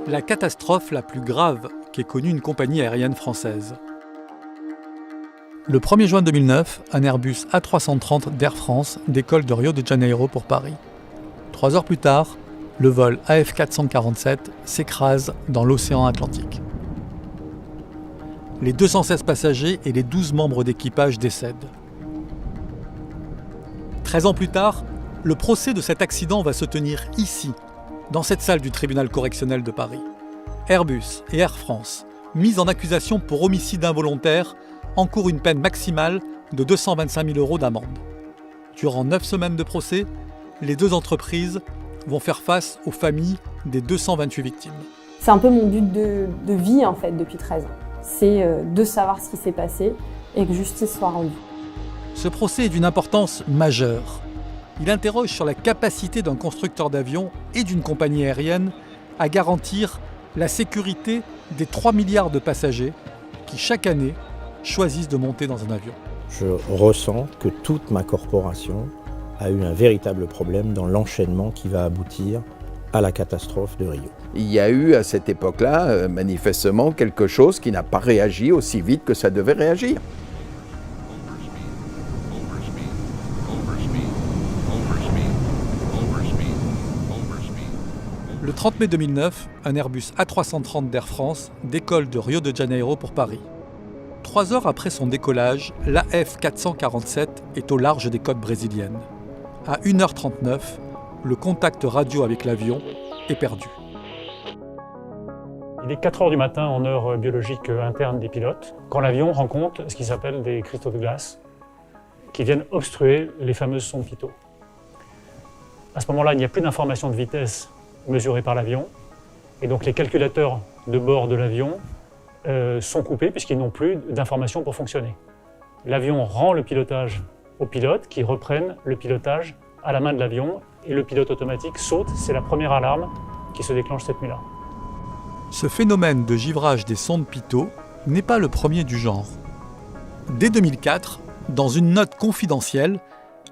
La catastrophe la plus grave qu'ait connue une compagnie aérienne française. Le 1er juin 2009, un Airbus A330 d'Air France décolle de Rio de Janeiro pour Paris. 3 heures plus tard, le vol AF447 s'écrase dans l'océan Atlantique. Les 216 passagers et les 12 membres d'équipage décèdent. 13 ans plus tard, le procès de cet accident va se tenir ici, dans cette salle du tribunal correctionnel de Paris. Airbus et Air France, mis en accusation pour homicide involontaire, encourent une peine maximale de 225 000 € d'amende. Durant 9 semaines de procès, les deux entreprises vont faire face aux familles des 228 victimes. C'est un peu mon but de vie en fait depuis 13 ans. C'est de savoir ce qui s'est passé et que justice soit rendue. Ce procès est d'une importance majeure. Il interroge sur la capacité d'un constructeur d'avions et d'une compagnie aérienne à garantir la sécurité des 3 milliards de passagers qui, chaque année, choisissent de monter dans un avion. Je ressens que toute ma corporation a eu un véritable problème dans l'enchaînement qui va aboutir à la catastrophe de Rio. Il y a eu à cette époque-là, manifestement, quelque chose qui n'a pas réagi aussi vite que ça devait réagir. Le 30 mai 2009, un Airbus A330 d'Air France décolle de Rio de Janeiro pour Paris. 3 heures après son décollage, l'AF447 est au large des côtes brésiliennes. À 1h39, le contact radio avec l'avion est perdu. Il est 4 heures du matin en heure biologique interne des pilotes, quand l'avion rencontre ce qui s'appelle des cristaux de glace qui viennent obstruer les fameuses sondes pitot. À ce moment-là, il n'y a plus d'information de vitesse mesurée par l'avion, et donc les calculateurs de bord de l'avion sont coupés puisqu'ils n'ont plus d'informations pour fonctionner. L'avion rend le pilotage aux pilotes qui reprennent le pilotage à la main de l'avion et le pilote automatique saute. C'est la première alarme qui se déclenche cette nuit-là. Ce phénomène de givrage des sondes pitot n'est pas le premier du genre. Dès 2004, dans une note confidentielle,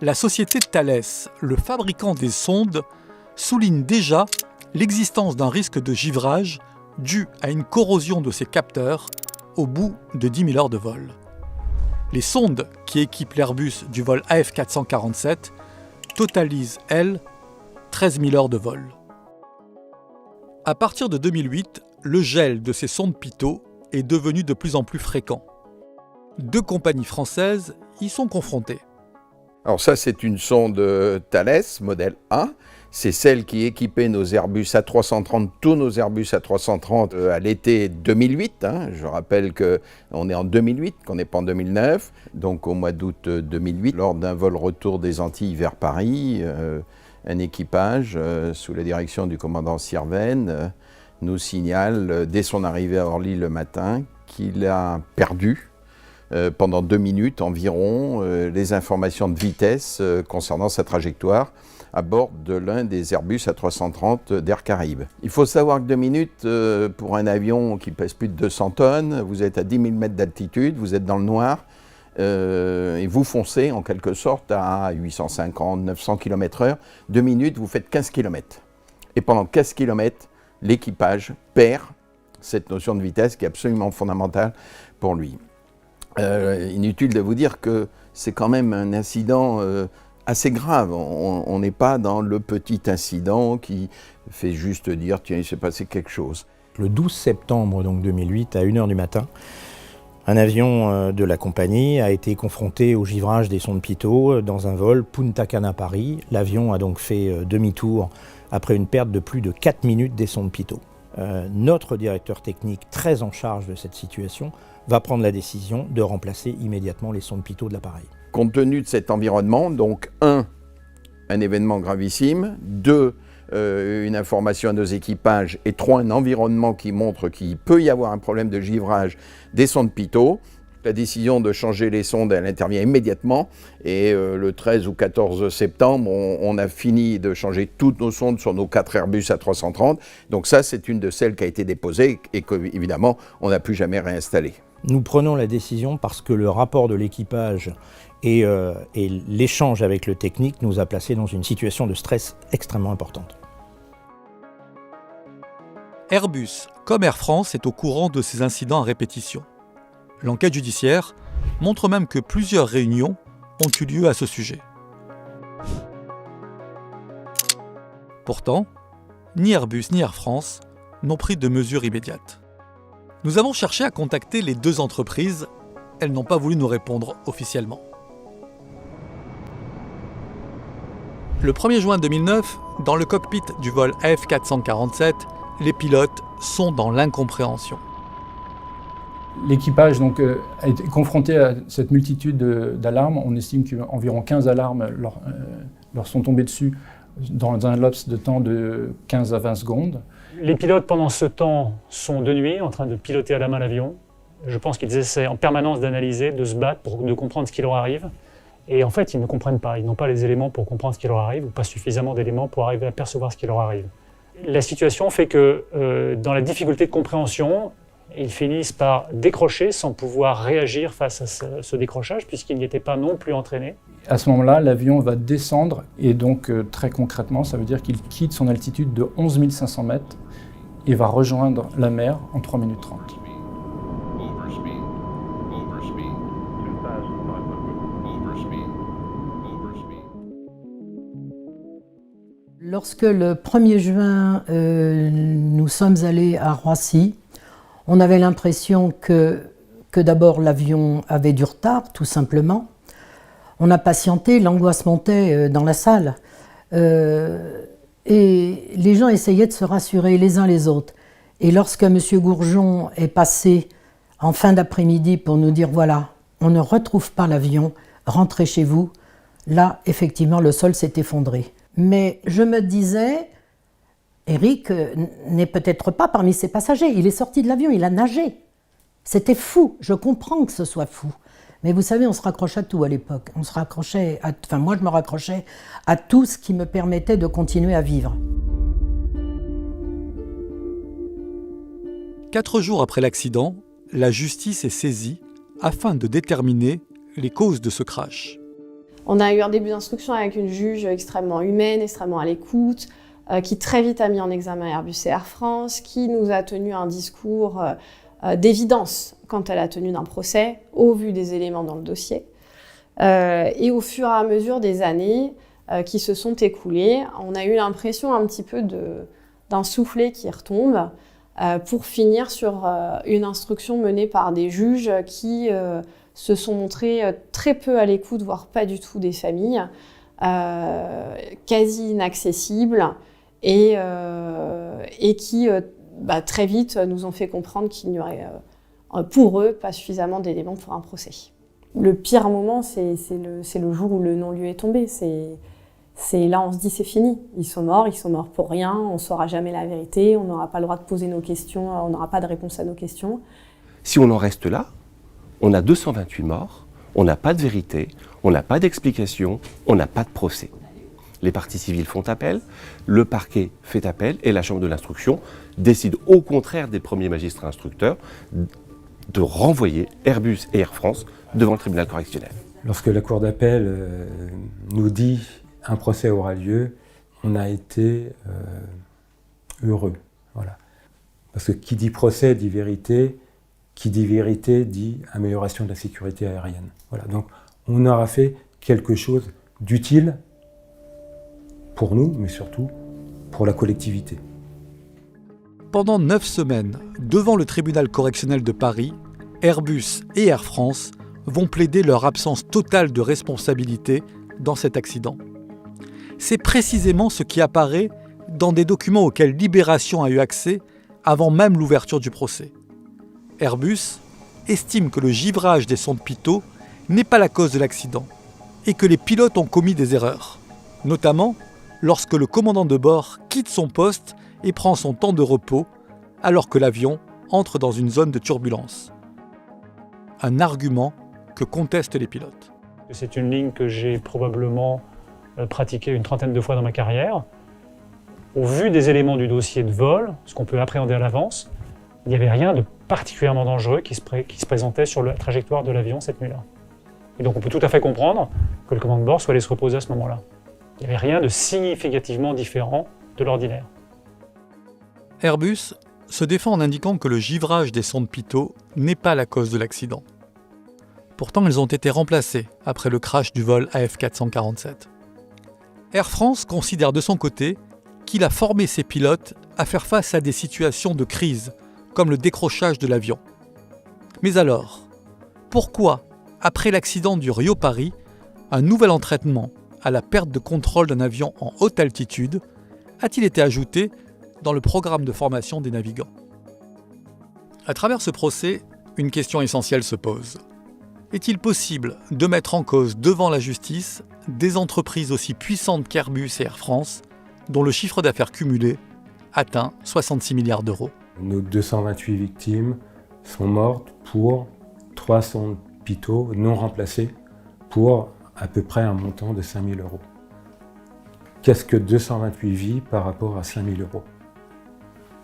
la société Thales, le fabricant des sondes, souligne déjà l'existence d'un risque de givrage dû à une corrosion de ses capteurs au bout de 10 000 heures de vol. Les sondes qui équipent l'Airbus du vol AF447 totalisent, elles, 13 000 heures de vol. À partir de 2008, le gel de ces sondes pitot est devenu de plus en plus fréquent. 2 compagnies françaises y sont confrontées. Alors ça, c'est une sonde Thales, modèle A. C'est celle qui équipait nos Airbus A330, tous nos Airbus A330 à l'été 2008. Je rappelle qu'on est en 2008, qu'on n'est pas en 2009. Donc au mois d'août 2008, lors d'un vol retour des Antilles vers Paris, un équipage, sous la direction du commandant Sirven, nous signale, dès son arrivée à Orly le matin, qu'il a perdu pendant 2 minutes environ les informations de vitesse concernant sa trajectoire à bord de l'un des Airbus A330 d'Air Caraïbes. Il faut savoir que 2 minutes pour un avion qui pèse plus de 200 tonnes, vous êtes à 10 000 mètres d'altitude, vous êtes dans le noir et vous foncez en quelque sorte à 850, 900 km/h. 2 minutes, vous faites 15 km. Et pendant 15 km, l'équipage perd cette notion de vitesse qui est absolument fondamentale pour lui. Inutile de vous dire que c'est quand même un incident assez grave. On n'est pas dans le petit incident qui fait juste dire « tiens, il s'est passé quelque chose ». Le 12 septembre donc 2008, à 1h du matin, un avion de la compagnie a été confronté au givrage des sondes pitot dans un vol Punta Cana-Paris. L'avion a donc fait demi-tour après une perte de plus de 4 minutes des sondes pitot. Notre directeur technique, très en charge de cette situation, va prendre la décision de remplacer immédiatement les sondes pitot de l'appareil. Compte tenu de cet environnement, donc 1, un événement gravissime, 2, une information à nos équipages, et 3, un environnement qui montre qu'il peut y avoir un problème de givrage des sondes pitot. La décision de changer les sondes, elle intervient immédiatement, et le 13 ou 14 septembre, on a fini de changer toutes nos sondes sur nos 4 Airbus A330. Donc ça, c'est une de celles qui a été déposée et qu'évidemment, on n'a plus jamais réinstallée. Nous prenons la décision parce que le rapport de l'équipage et l'échange avec le technique nous a placés dans une situation de stress extrêmement importante. Airbus, comme Air France, est au courant de ces incidents à répétition. L'enquête judiciaire montre même que plusieurs réunions ont eu lieu à ce sujet. Pourtant, ni Airbus ni Air France n'ont pris de mesures immédiates. Nous avons cherché à contacter les deux entreprises, elles n'ont pas voulu nous répondre officiellement. Le 1er juin 2009, dans le cockpit du vol AF447, les pilotes sont dans l'incompréhension. L'équipage donc, a été confronté à cette multitude d'alarmes. On estime qu'environ 15 alarmes leur sont tombées dessus dans un laps de temps de 15 à 20 secondes. Les pilotes, pendant ce temps, sont de nuit en train de piloter à la main l'avion. Je pense qu'ils essaient en permanence d'analyser, de se battre pour comprendre ce qui leur arrive. Et en fait, ils ne comprennent pas. Ils n'ont pas les éléments pour comprendre ce qui leur arrive, ou pas suffisamment d'éléments pour arriver à percevoir ce qui leur arrive. La situation fait que, dans la difficulté de compréhension, ils finissent par décrocher sans pouvoir réagir face à ce décrochage, puisqu'ils n'y étaient pas non plus entraînés. À ce moment-là, l'avion va descendre, et donc très concrètement, ça veut dire qu'il quitte son altitude de 11 500 mètres et va rejoindre la mer en 3 minutes 30. Lorsque le 1er juin, nous sommes allés à Roissy, on avait l'impression que d'abord l'avion avait du retard, tout simplement. On a patienté, l'angoisse montait dans la salle. Et les gens essayaient de se rassurer les uns les autres. Et lorsque M. Gourjon est passé en fin d'après-midi pour nous dire « voilà, on ne retrouve pas l'avion, rentrez chez vous », là, effectivement, le sol s'est effondré. Mais je me disais, Eric n'est peut-être pas parmi ces passagers. Il est sorti de l'avion, il a nagé. C'était fou, je comprends que ce soit fou. Mais vous savez, on se raccroche à tout à l'époque. Moi, je me raccrochais à tout ce qui me permettait de continuer à vivre. 4 jours après l'accident, la justice est saisie afin de déterminer les causes de ce crash. On a eu un début d'instruction avec une juge extrêmement humaine, extrêmement à l'écoute, qui très vite a mis en examen Airbus et Air France, qui nous a tenu un discours d'évidence quand elle a tenu d'un procès, au vu des éléments dans le dossier. Et au fur et à mesure des années qui se sont écoulées, on a eu l'impression un petit peu d'un soufflet qui retombe, pour finir sur une instruction menée par des juges qui se sont montrés très peu à l'écoute, voire pas du tout des familles, quasi inaccessibles, et qui très vite nous ont fait comprendre qu'il n'y aurait pour eux pas suffisamment d'éléments pour un procès. Le pire moment, c'est le jour où le non-lieu est tombé. Là, on se dit c'est fini, ils sont morts pour rien, on ne saura jamais la vérité, on n'aura pas le droit de poser nos questions, on n'aura pas de réponse à nos questions. Si on en reste là, on a 228 morts, on n'a pas de vérité, on n'a pas d'explication, on n'a pas de procès. Les parties civiles font appel, le parquet fait appel et la chambre de l'instruction décide au contraire des premiers magistrats instructeurs de renvoyer Airbus et Air France devant le tribunal correctionnel. Lorsque la cour d'appel nous dit un procès aura lieu, on a été heureux. Voilà. Parce que qui dit procès dit vérité, qui dit vérité dit amélioration de la sécurité aérienne. Voilà. Donc on aura fait quelque chose d'utile pour nous, mais surtout pour la collectivité. Pendant 9 semaines, devant le tribunal correctionnel de Paris, Airbus et Air France vont plaider leur absence totale de responsabilité dans cet accident. C'est précisément ce qui apparaît dans des documents auxquels Libération a eu accès avant même l'ouverture du procès. Airbus estime que le givrage des sondes pitot n'est pas la cause de l'accident et que les pilotes ont commis des erreurs, notamment lorsque le commandant de bord quitte son poste et prend son temps de repos alors que l'avion entre dans une zone de turbulence. Un argument que contestent les pilotes. C'est une ligne que j'ai probablement pratiquée une trentaine de fois dans ma carrière. Au vu des éléments du dossier de vol, ce qu'on peut appréhender à l'avance, il n'y avait rien de particulièrement dangereux qui se présentait sur la trajectoire de l'avion cette nuit-là. Et donc on peut tout à fait comprendre que le commandant de bord soit allé se reposer à ce moment-là. Il n'y avait rien de significativement différent de l'ordinaire. Airbus se défend en indiquant que le givrage des sondes pitot n'est pas la cause de l'accident. Pourtant, elles ont été remplacées après le crash du vol AF447. Air France considère de son côté qu'il a formé ses pilotes à faire face à des situations de crise, comme le décrochage de l'avion. Mais alors, pourquoi, après l'accident du Rio-Paris, un nouvel entraînement à la perte de contrôle d'un avion en haute altitude a-t-il été ajouté dans le programme de formation des navigants? À travers ce procès, une question essentielle se pose. Est-il possible de mettre en cause devant la justice des entreprises aussi puissantes qu'Airbus et Air France, dont le chiffre d'affaires cumulé atteint 66 milliards d'euros? Nos 228 victimes sont mortes pour 3 sondes pitot non remplacées pour à peu près un montant de 5 000 euros. Qu'est-ce que 228 vies par rapport à 5 000 euros?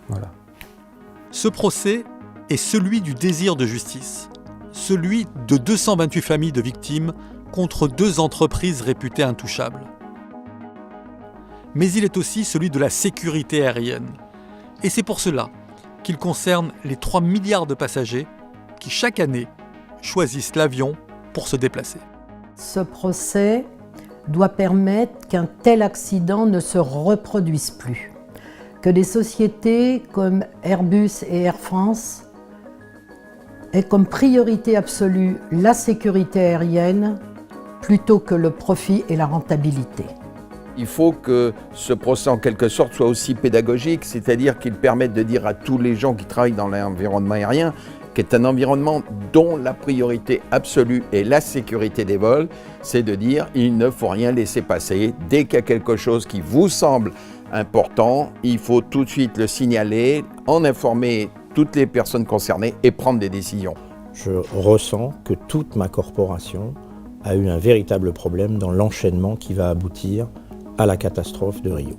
Voilà. Ce procès est celui du désir de justice, celui de 228 familles de victimes contre 2 entreprises réputées intouchables. Mais il est aussi celui de la sécurité aérienne. Et c'est pour cela qu'il concerne les 3 milliards de passagers qui, chaque année, choisissent l'avion pour se déplacer. Ce procès doit permettre qu'un tel accident ne se reproduise plus, que des sociétés comme Airbus et Air France aient comme priorité absolue la sécurité aérienne plutôt que le profit et la rentabilité. Il faut que ce procès, en quelque sorte, soit aussi pédagogique, c'est-à-dire qu'il permette de dire à tous les gens qui travaillent dans l'environnement aérien, qui est un environnement dont la priorité absolue est la sécurité des vols, c'est de dire il ne faut rien laisser passer. Dès qu'il y a quelque chose qui vous semble important, il faut tout de suite le signaler, en informer toutes les personnes concernées et prendre des décisions. Je ressens que toute ma corporation a eu un véritable problème dans l'enchaînement qui va aboutir à la catastrophe de Rio.